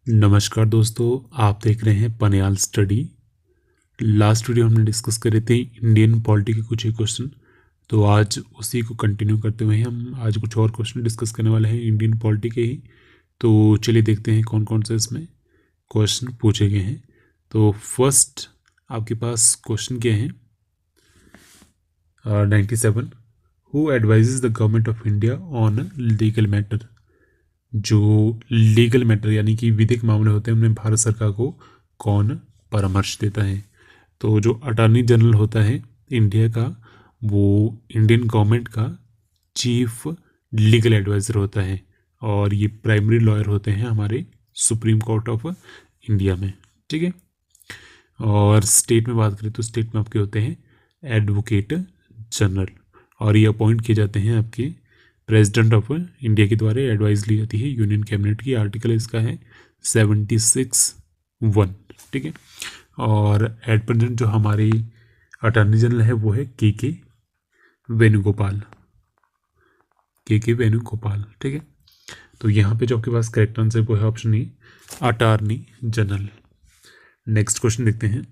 नमस्कार दोस्तों, आप देख रहे हैं पनियाल स्टडी। लास्ट वीडियो हमने डिस्कस करे थे इंडियन पॉलिटी के कुछ ही क्वेश्चन। तो आज उसी को कंटिन्यू करते हुए हम आज कुछ और क्वेश्चन डिस्कस करने वाले हैं इंडियन पॉलिटी के ही। तो चलिए देखते हैं कौन कौन से इसमें क्वेश्चन पूछे गए हैं। तो फर्स्ट आपके पास क्वेश्चन क्या है 97, who advises the government of India on legal matter. जो लीगल मैटर यानी कि विधिक मामले होते हैं उनमें भारत सरकार को कौन परामर्श देता है। तो जो अटॉर्नी जनरल होता है इंडिया का, वो इंडियन गवर्नमेंट का चीफ लीगल एडवाइज़र होता है और ये प्राइमरी लॉयर होते हैं हमारे सुप्रीम कोर्ट ऑफ इंडिया में। ठीक है। और स्टेट में बात करें तो स्टेट में आपके होते हैं एडवोकेट जनरल और ये अपॉइंट किए जाते हैं आपके प्रेसिडेंट ऑफ इंडिया के द्वारा एडवाइस ली जाती है यूनियन कैबिनेट की। आर्टिकल इसका है 76(1). ठीक है। और एट प्रेजेंट जो हमारी अटॉर्नी जनरल है वो है के वेणुगोपाल। वेणुगोपाल। ठीक है। तो यहाँ पे जो आपके पास करेक्ट आंसर वो है option E, attorney general. Next question देखते हैं,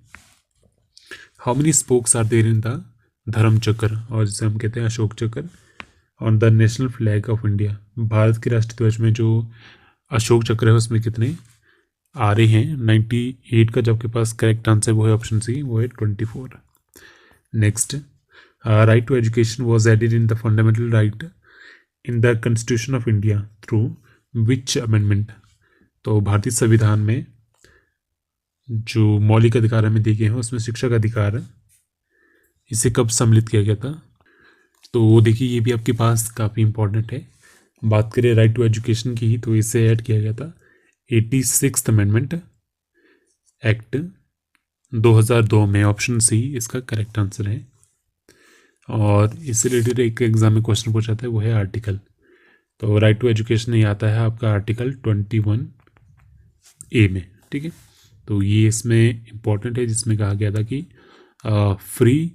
how many spokes are there in the Dharma Chakra, और जिसे हम कहते हैं Ashoka Chakra, on the national flag of India. Bharat के राष्ट्रीय ध्वज में जो अशोक चक्र है उसमें कितने आ रहे हैं 98 का। जो आपके पास करेक्ट आंसर वो है ऑप्शन सी, वो है 24। Next, right to education was added in the fundamental right in the constitution of India through which amendment. तो भारतीय संविधान में जो मौलिक अधिकार हमें दिए गए हैं उसमें शिक्षा का अधिकार इसे कब सम्मिलित किया गया था। तो देखिए ये भी आपके पास काफ़ी इंपॉर्टेंट है। बात करें राइट टू एजुकेशन की ही तो इसे ऐड किया गया था 86th अमेंडमेंट एक्ट 2002 में। ऑप्शन सी इसका करेक्ट आंसर है। और इससे रिलेटेड एक एग्जाम में क्वेश्चन पूछा जाता है वो है आर्टिकल। तो राइट टू एजुकेशन नहीं आता है आपका आर्टिकल 21A में। ठीक है। तो ये इसमें इम्पॉर्टेंट है जिसमें कहा गया था कि फ्री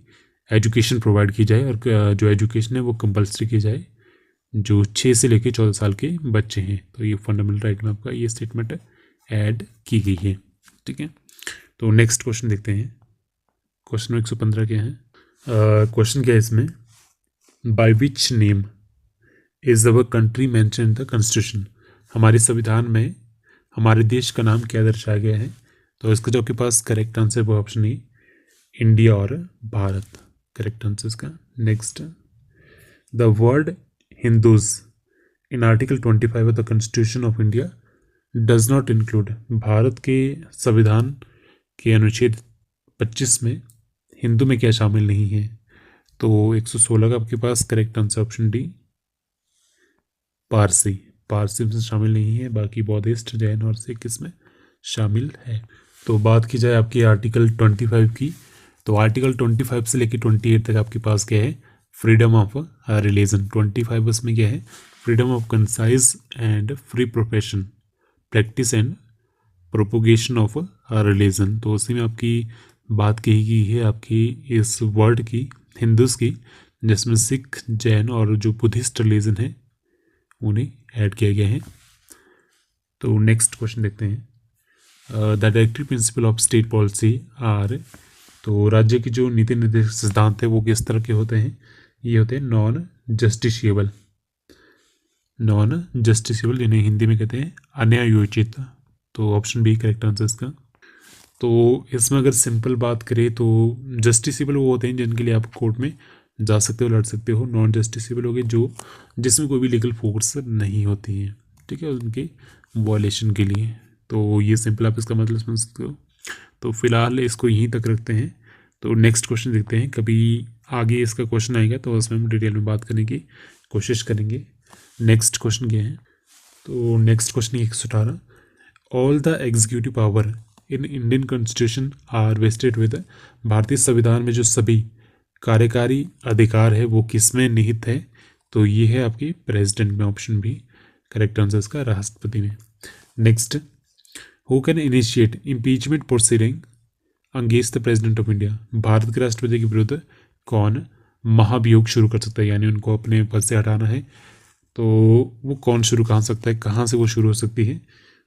एजुकेशन प्रोवाइड की जाए और जो एजुकेशन है वो कंपलसरी की जाए जो 6 से लेकर 14 साल के बच्चे हैं। तो ये फंडामेंटल राइट में आपका ये स्टेटमेंट ऐड की गई है। ठीक है। तो नेक्स्ट क्वेश्चन देखते हैं, क्वेश्चन 115 क्या है। क्वेश्चन क्या है इसमें, by which name is our country mention in the constitution. हमारे संविधान में हमारे देश का नाम क्या दर्शाया गया है। तो इसका जो आपके पास करेक्ट आंसर वो ऑप्शन है इंडिया और भारत, करेक्ट आंसर इसका। Next, the word Hindus in article 25 of the constitution of India does not include. Bharat के संविधान के अनुच्छेद 25 में हिंदू में क्या शामिल नहीं है। तो 116 का आपके पास correct answer option D, Parsi. Parsi में शामिल नहीं है, बाकी बौद्धिस्ट, जैन और सिख इसमें शामिल है। तो बात की जाए आपकी आर्टिकल 25 की, तो आर्टिकल 25 से लेकर 28 तक आपके पास क्या है, फ्रीडम ऑफ रिलीजन। 25 उसमें क्या है, freedom of concise and free profession, practice and propagation of religion. तो उसी में आपकी बात कही गई है आपकी इस वर्ड की, हिंदूज की, जिसमें सिख, जैन और जो बुद्धिस्ट रिलीजन है उन्हें ऐड किया गया है। तो नेक्स्ट क्वेश्चन देखते हैं, the directive principle of state policy are. तो राज्य की जो नीति निर्देशक सिद्धांत है वो किस तरह के होते हैं, ये होते हैं नॉन जस्टिशिएबल। नॉन जस्टिशिएबल यानी हिंदी में कहते हैं अन्यायोचित। तो ऑप्शन बी करेक्ट आंसर इसका। तो इसमें अगर सिंपल बात करें तो जस्टिसिबल वो होते हैं जिनके लिए आप कोर्ट में जा सकते हो, लड़ सकते हो। नॉन जस्टिसिबल हो गए जो जिसमें कोई भी लीगल फोर्स नहीं होती है। ठीक है, उनके वॉयलेशन के लिए। तो ये सिंपल आप इसका मतलब समझ सकते हो। तो फिलहाल इसको यहीं तक रखते हैं। तो नेक्स्ट क्वेश्चन देखते हैं, कभी आगे इसका क्वेश्चन आएगा तो उसमें हम डिटेल में बात करने की कोशिश करेंगे। नेक्स्ट क्वेश्चन क्या है, तो next question 118, all the executive power in Indian constitution are vested with. भारतीय संविधान में जो सभी कार्यकारी अधिकार है वो किस में निहित है। तो ये है आपकी प्रेसिडेंट में, ऑप्शन बी करेक्ट आंसर इसका, राष्ट्रपति में। Next, who can initiate impeachment proceeding against the president of India. Bharat के राष्ट्रपति के विरुद्ध कौन महाभियोग शुरू कर सकता है, यानी उनको अपने पद से हटाना है तो वो कौन शुरू कहाँ सकता है, कहाँ से वो शुरू हो सकती है।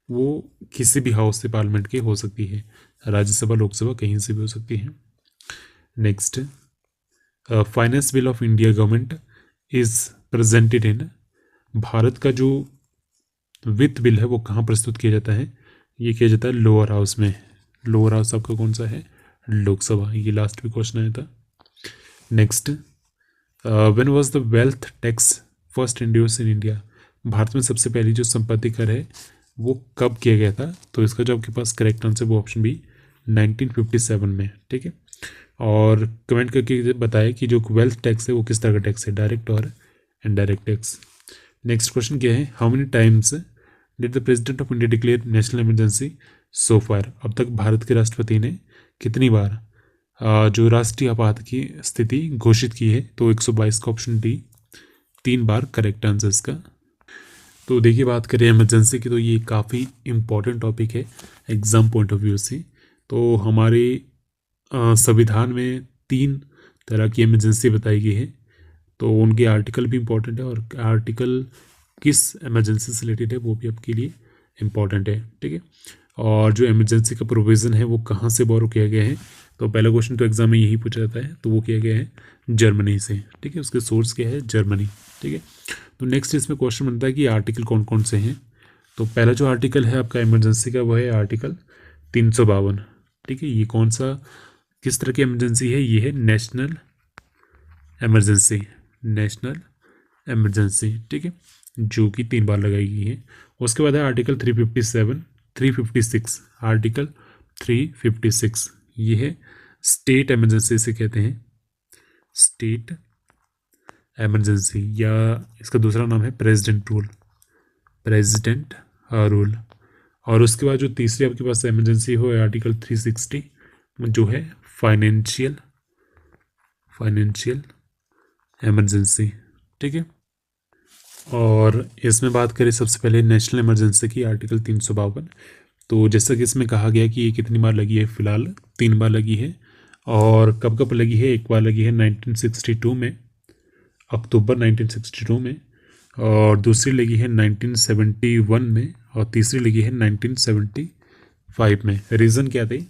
वो किसी भी हाउस से पार्लियामेंट के हो सकती है, राज्यसभा लोकसभा कहीं से भी हो सकती है। Next, finance bill of India government is presented in, Bharat का जो वित्त बिल है वो कहाँ प्रस्तुत किया जाता है? ये किया जाता है लोअर हाउस में। लोअर हाउस आपका कौन सा है? लोकसभा। ये लास्ट भी क्वेश्चन आया था। Next, when was the wealth tax first introduce in India, Bharat में सबसे पहली जो संपत्ति कर है वो कब किया गया था? तो इसका जो आपके पास करेक्ट आंसर वो ऑप्शन बी 1957 में। ठीक है, और कमेंट करके बताएं कि जो वेल्थ टैक्स है वो किस तरह का टैक्स है, डायरेक्ट और इनडायरेक्ट टैक्स। नेक्स्ट क्वेश्चन क्या है? How many times did the president of India declare national emergency so far, अब तक भारत के राष्ट्रपति ने कितनी बार जो राष्ट्रीय आपात की स्थिति घोषित की है? तो 122 का ऑप्शन डी 3 बार करेक्ट आंसर इसका। तो देखिए, बात करें इमरजेंसी की तो ये काफ़ी इम्पोर्टेंट टॉपिक है एग्ज़ाम पॉइंट ऑफ व्यू से। तो हमारे संविधान में 3 तरह की इमरजेंसी बताई गई है, तो उनके आर्टिकल भी इम्पोर्टेंट है और आर्टिकल किस इमरजेंसी से रिलेटेड है वो भी आपके लिए इम्पोर्टेंट है। ठीक है, और जो इमरजेंसी का प्रोविज़न है वो कहाँ से बोरो किया गया है? तो पहला क्वेश्चन तो एग्जाम में यही पूछा जाता है, तो वो किया गया है जर्मनी से। ठीक है, उसके सोर्स क्या है? जर्मनी। ठीक है, तो नेक्स्ट इसमें क्वेश्चन बनता है कि आर्टिकल कौन कौन से हैं। तो पहला जो आर्टिकल है आपका इमरजेंसी का वो है आर्टिकल 352। ठीक है, ये कौन सा किस तरह की इमरजेंसी है? ये है नेशनल इमरजेंसी, नेशनल इमरजेंसी। ठीक है, जो कि 3 बार लगाई गई है। उसके बाद है आर्टिकल 356, आर्टिकल 356 ये है स्टेट इमरजेंसी से कहते हैं, स्टेट इमरजेंसी, या इसका दूसरा नाम है प्रेसिडेंट रूल, प्रेसिडेंट रूल। और उसके बाद जो तीसरी आपके पास इमरजेंसी हो आर्टिकल 360 जो है फाइनेंशियल इमरजेंसी। ठीक है, और इसमें बात करें सबसे पहले नेशनल इमरजेंसी की आर्टिकल 352। तो जैसा कि इसमें कहा गया कि ये कितनी बार लगी है? फिलहाल 3 बार लगी है। और कब कब लगी है? एक बार लगी है 1962 में, अक्टूबर 1962 में, और दूसरी लगी है 1971 में, और तीसरी लगी है 1975 में। रीज़न क्या थे?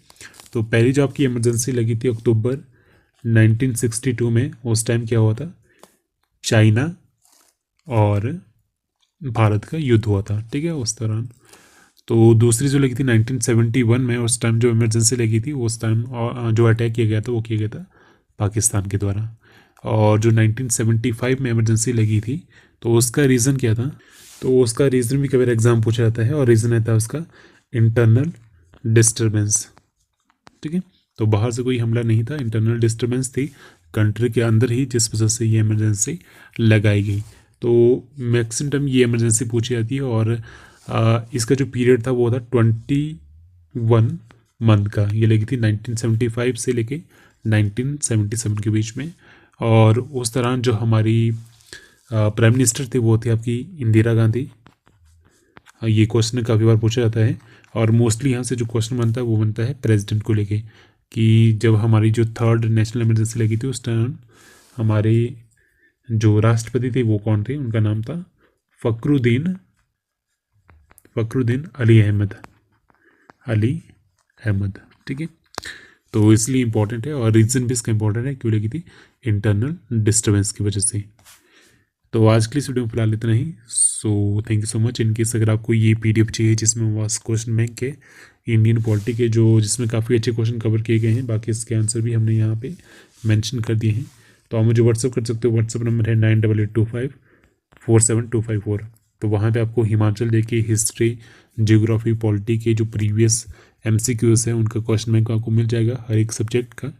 तो पहली जो आपकी इमरजेंसी लगी थी अक्टूबर 1962 में, उस टाइम क्या हुआ था? चाइना और भारत का युद्ध हुआ था। ठीक है, उस दौरान। तो दूसरी जो लगी थी 1971 में, उस टाइम जो इमरजेंसी लगी थी उस टाइम जो अटैक किया गया था वो किया गया था पाकिस्तान के द्वारा। और जो 1975 में इमरजेंसी लगी थी तो उसका रीज़न क्या था? तो उसका रीज़न भी कभी एग्जाम पूछा जाता है, और रीज़न रहता है उसका इंटरनल डिस्टर्बेंस। ठीक है, तो बाहर से कोई हमला नहीं था, इंटरनल डिस्टर्बेंस थी कंट्री के अंदर ही, जिस वजह से ये इमरजेंसी लगाई गई। तो मैक्सिमम टाइम ये इमरजेंसी पूछी जाती है, और इसका जो पीरियड था वो था 21 मंथ का। ये लगी थी 1975 से लेके 1977 के बीच में। और उस दौरान जो हमारी प्राइम मिनिस्टर थे वो थे आपकी इंदिरा गांधी। ये क्वेश्चन काफ़ी बार पूछा जाता है, और मोस्टली यहाँ से जो क्वेश्चन बनता है वो बनता है प्रेसिडेंट को लेके, कि जब हमारी जो 3rd नेशनल इमरजेंसी लगी थी उस टाइम हमारे जो राष्ट्रपति थे वो कौन थे? उनका नाम था फ़खरुद्दीन अली अहमद। ठीक है, तो इसलिए इंपॉर्टेंट है, और रीज़न भी इसका इंपॉर्टेंट है, क्यों लगी थी? इंटरनल डिस्टर्बेंस की वजह से। तो आज के लिए वीडियो में फिलहाल इतना ही। So thank you so much. In case अगर आपको ये PDF चाहिए जिसमें बस क्वेश्चन बैंक के इंडियन पॉलिटी के जो जिसमें काफ़ी अच्छे क्वेश्चन कवर किए गए हैं, बाकी इसके आंसर भी हमने यहाँ पे मेंशन कर दिए हैं, तो आप मुझे व्हाट्सअप कर सकते हो। व्हाट्सअप नंबर है 9882547254। तो वहाँ पे आपको हिमाचल देखिए हिस्ट्री, जियोग्राफी, पॉलिटी के जो प्रीवियस MCQs हैं उनका क्वेश्चन बैंक आपको मिल जाएगा हर एक सब्जेक्ट का,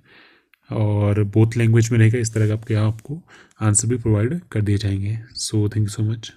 और बोथ लैंग्वेज में रहेगा। इस तरह का आपको आंसर भी प्रोवाइड कर दिए जाएंगे। सो थैंक यू सो मच।